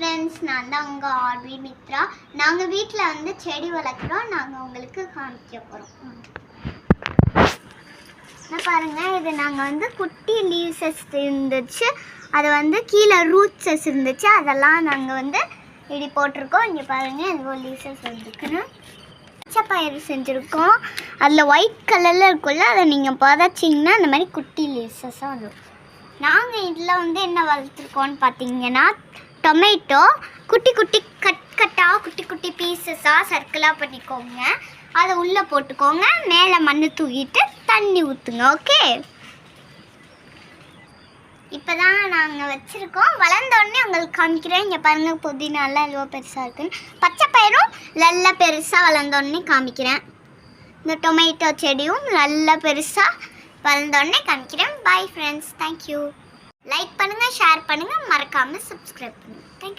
Friends, நான் தான் உங்கள் ஆர்வி மித்ரா. நாங்கள் வீட்டில் வந்து செடி வளர்க்குறோம். நாங்கள் உங்களுக்கு காமிக்க போகிறோம். பாருங்கள், இது நாங்கள் வந்து குட்டி லீவ்ஸஸ் இருந்துச்சு, அது வந்து கீழே ரூட்ஸஸ் இருந்துச்சு, அதெல்லாம் நாங்கள் வந்து இப்படி போட்டிருக்கோம். இங்கே பாருங்கள், எவ்வளோ லீவ்ஸஸ் வந்துருக்குன்னு. பச்சை பயிறு செஞ்சுருக்கோம், அதில் ஒயிட் கலரில் இருக்குல்ல, அதை நீங்கள் புதைச்சிங்கன்னா அந்த மாதிரி குட்டி லீவ்ஸஸாக வரும். நாங்கள் இதில் வந்து என்ன வளர்த்துருக்கோன்னு பார்த்தீங்கன்னா, டொமேட்டோ குட்டி குட்டி கட்டாக குட்டி குட்டி பீசஸாக சர்க்கிளாக பண்ணிக்கோங்க. அதை உள்ளே போட்டுக்கோங்க, மேலே மண் தூக்கிட்டு தண்ணி ஊற்றுங்க. ஓகே, இப்போ தான் நாங்கள் வச்சுருக்கோம். வளர்ந்தோடனே உங்களுக்கு காமிக்கிறேன். இங்கே பாருங்கள், புதினாலாம் எவ்வளோ பெருசாக இருக்குன்னு. பச்சை பயிரும் நல்லா பெருசாக வளர்ந்தோடனே காமிக்கிறேன். இந்த டொமேட்டோ செடியும் நல்லா பெருசாக வளர்ந்தோடனே காமிக்கிறேன். Bye friends, thank you. லைக் பண்ணுங்கள், ஷேர் பண்ணுங்கள், மறக்காமல் சப்ஸ்கிரைப் பண்ணுங்கள். தேங்க்யூ.